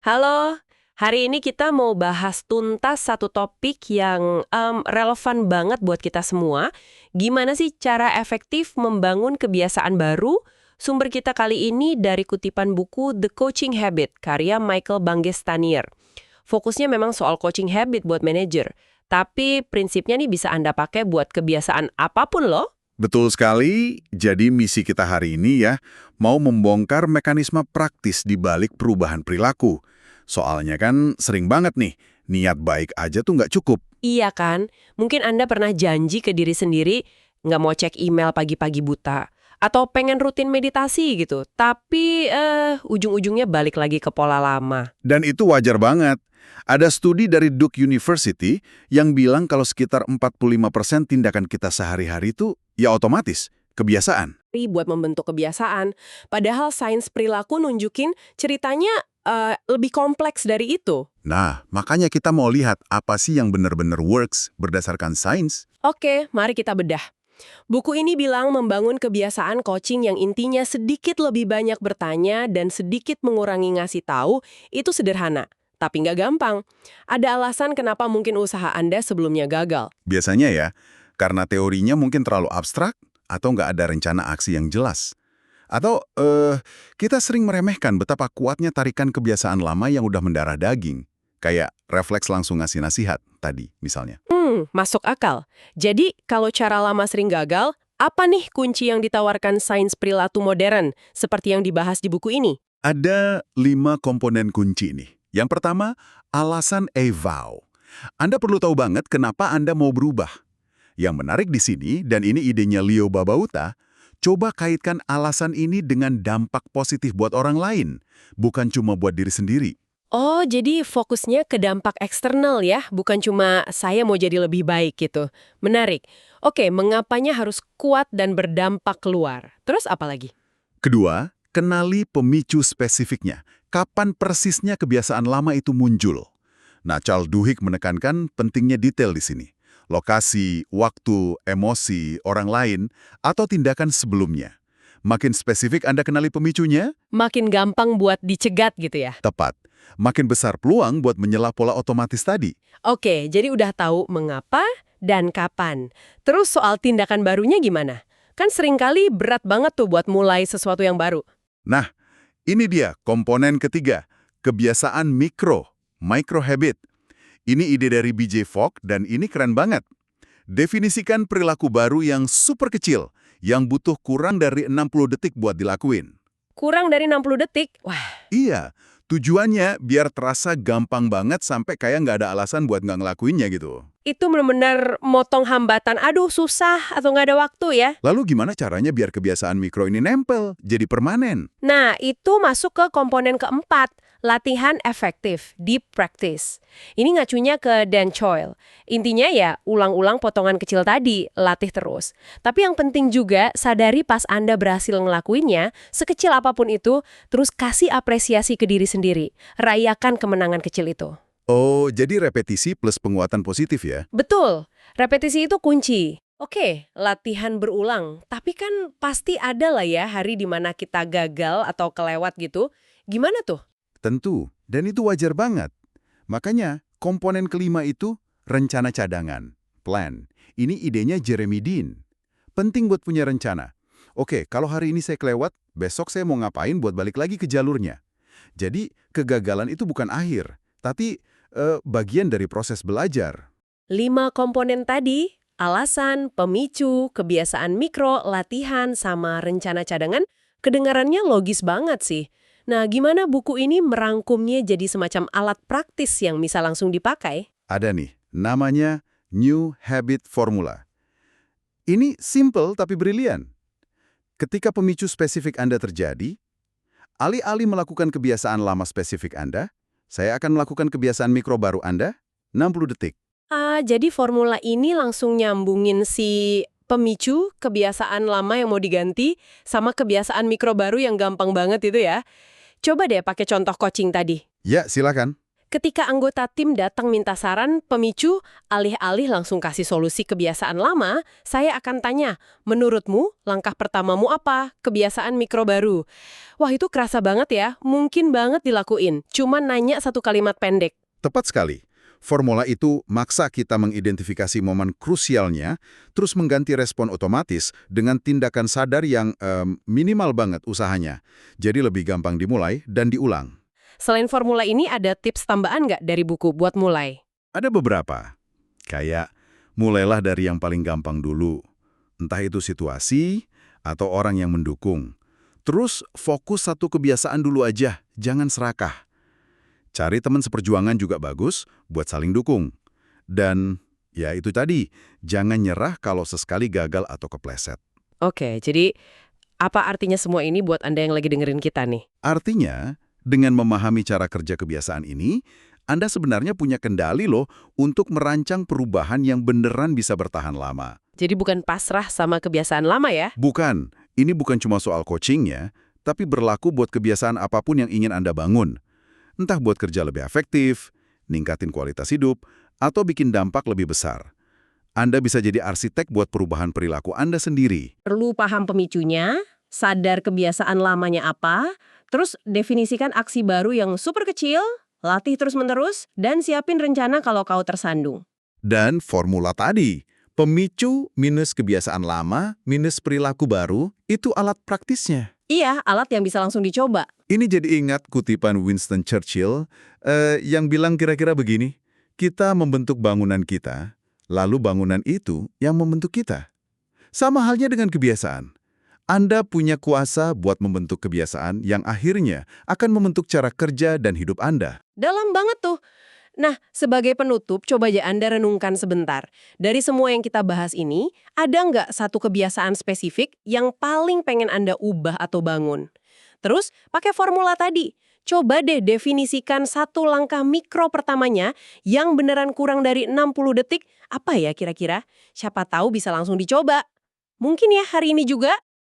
Halo, hari ini kita mau bahas tuntas satu topik yang relevan banget buat kita semua. Gimana sih cara efektif membangun kebiasaan baru? Sumber kita kali ini dari kutipan buku The Coaching Habit, karya Michael Bangestanier. Fokusnya memang soal coaching habit buat manajer, tapi prinsipnya nih bisa Anda pakai buat kebiasaan apapun loh. Betul sekali. Jadi misi kita hari ini ya, mau membongkar mekanisme praktis di balik perubahan perilaku. Soalnya kan sering banget nih, niat baik aja tuh nggak cukup. Iya kan? Mungkin Anda pernah janji ke diri sendiri, nggak mau cek email pagi-pagi buta. Atau pengen rutin meditasi gitu. Tapi ujung-ujungnya balik lagi ke pola lama. Dan itu wajar banget. Ada studi dari Duke University yang bilang kalau sekitar 45% tindakan kita sehari-hari itu ya otomatis, kebiasaan. Buat membentuk kebiasaan. Padahal sains perilaku nunjukin ceritanya lebih kompleks dari itu. Nah, makanya kita mau lihat apa sih yang benar-benar works berdasarkan sains. Oke, mari kita bedah. Buku ini bilang membangun kebiasaan coaching yang intinya sedikit lebih banyak bertanya dan sedikit mengurangi ngasih tahu itu sederhana. Tapi nggak gampang. Ada alasan kenapa mungkin usaha Anda sebelumnya gagal. Biasanya ya, karena teorinya mungkin terlalu abstrak atau nggak ada rencana aksi yang jelas. Atau kita sering meremehkan betapa kuatnya tarikan kebiasaan lama yang udah mendarah daging. Kayak refleks langsung ngasih nasihat tadi misalnya. Masuk akal. Jadi, kalau cara lama sering gagal, apa nih kunci yang ditawarkan sains perilaku modern seperti yang dibahas di buku ini? Ada 5 komponen kunci nih. Yang pertama, alasan vow. Anda perlu tahu banget kenapa Anda mau berubah. Yang menarik di sini, dan ini idenya Leo Babauta, coba kaitkan alasan ini dengan dampak positif buat orang lain, bukan cuma buat diri sendiri. Oh, jadi fokusnya ke dampak eksternal ya, bukan cuma saya mau jadi lebih baik gitu. Menarik. Oke, mengapanya harus kuat dan berdampak keluar? Terus apa lagi? Kedua, kenali pemicu spesifiknya. Kapan persisnya kebiasaan lama itu muncul? Nah, Charles Duhigg menekankan pentingnya detail di sini. Lokasi, waktu, emosi, orang lain, atau tindakan sebelumnya. Makin spesifik Anda kenali pemicunya, Makin gampang buat dicegat gitu ya? tepat. Makin besar peluang buat menyela pola otomatis tadi. Oke, jadi udah tahu mengapa dan kapan. Terus soal tindakan barunya gimana? Kan seringkali berat banget tuh buat mulai sesuatu yang baru. Nah, ini dia komponen ketiga, kebiasaan micro habit. Ini ide dari B.J. Fogg dan ini keren banget. Definisikan perilaku baru yang super kecil, yang butuh kurang dari 60 detik buat dilakuin. Kurang dari 60 detik? Wah, Iya, tujuannya biar terasa gampang banget sampai kayak nggak ada alasan buat nggak ngelakuinnya gitu. itu benar-benar motong hambatan. Aduh, susah atau nggak ada waktu ya. Lalu gimana caranya biar kebiasaan mikro ini nempel, jadi permanen? Nah, itu masuk ke komponen keempat, latihan efektif, deep practice. Ini ngacunya ke Dan Choil. Intinya ya, ulang-ulang potongan kecil tadi, latih terus. Tapi yang penting juga, sadari pas Anda berhasil ngelakuinnya, sekecil apapun itu, terus kasih apresiasi ke diri sendiri. Rayakan kemenangan kecil itu. Oh, jadi repetisi plus penguatan positif ya? Betul, repetisi itu kunci. Oke, latihan berulang. Tapi kan pasti ada lah ya hari di mana kita gagal atau kelewat gitu. Gimana tuh? Tentu, dan itu wajar banget. Makanya, komponen kelima itu rencana cadangan, plan. Ini idenya Jeremy Dean. Penting buat punya rencana. Oke, kalau hari ini saya kelewat, besok saya mau ngapain buat balik lagi ke jalurnya. Jadi, kegagalan itu bukan akhir, tapi bagian dari proses belajar. 5 komponen tadi, alasan, pemicu, kebiasaan mikro, latihan, sama rencana cadangan, kedengarannya logis banget sih. Nah, gimana buku ini merangkumnya jadi semacam alat praktis yang bisa langsung dipakai? Ada nih, namanya New Habit Formula. Ini simple tapi brilian. Ketika pemicu spesifik Anda terjadi, alih-alih melakukan kebiasaan lama spesifik Anda, saya akan melakukan kebiasaan mikro baru Anda, 60 detik. Jadi formula ini langsung nyambungin si pemicu, kebiasaan lama yang mau diganti, sama kebiasaan mikro baru yang gampang banget itu ya. Coba deh pakai contoh coaching tadi. Ya, silakan. Ketika anggota tim datang minta saran, pemicu, alih-alih langsung kasih solusi kebiasaan lama, saya akan tanya, menurutmu langkah pertamamu apa? Kebiasaan mikro baru. Wah, itu kerasa banget ya, mungkin banget dilakuin. Cuma nanya satu kalimat pendek. Tepat sekali. Formula itu maksa kita mengidentifikasi momen krusialnya, terus mengganti respon otomatis dengan tindakan sadar yang minimal banget usahanya. Jadi lebih gampang dimulai dan diulang. Selain formula ini, ada tips tambahan nggak dari buku buat mulai? Ada beberapa. Kayak, mulailah dari yang paling gampang dulu. Entah itu situasi atau orang yang mendukung. Terus fokus satu kebiasaan dulu aja, jangan serakah. Cari teman seperjuangan juga bagus buat saling dukung. Dan ya itu tadi, jangan nyerah kalau sesekali gagal atau kepleset. Oke, jadi apa artinya semua ini buat Anda yang lagi dengerin kita nih? Artinya, dengan memahami cara kerja kebiasaan ini, Anda sebenarnya punya kendali loh untuk merancang perubahan yang beneran bisa bertahan lama. Jadi bukan pasrah sama kebiasaan lama ya? Bukan, ini bukan cuma soal coachingnya, tapi berlaku buat kebiasaan apapun yang ingin Anda bangun. Entah buat kerja lebih efektif, ningkatin kualitas hidup, atau bikin dampak lebih besar. Anda bisa jadi arsitek buat perubahan perilaku Anda sendiri. Perlu paham pemicunya, sadar kebiasaan lamanya apa, terus definisikan aksi baru yang super kecil, latih terus-menerus, dan siapin rencana kalau kau tersandung. Dan formula tadi, pemicu minus kebiasaan lama minus perilaku baru, itu alat praktisnya. Iya, alat yang bisa langsung dicoba. Ini jadi ingat kutipan Winston Churchill yang bilang kira-kira begini, kita membentuk bangunan kita, lalu bangunan itu yang membentuk kita. Sama halnya dengan kebiasaan. Anda punya kuasa buat membentuk kebiasaan yang akhirnya akan membentuk cara kerja dan hidup Anda. Dalam banget tuh. Nah, sebagai penutup, coba aja Anda renungkan sebentar. Dari semua yang kita bahas ini, ada nggak satu kebiasaan spesifik yang paling pengen Anda ubah atau bangun? Terus, pakai formula tadi. Coba deh definisikan satu langkah mikro pertamanya yang beneran kurang dari 60 detik. Apa ya kira-kira? Siapa tahu bisa langsung dicoba. Mungkin ya hari ini juga.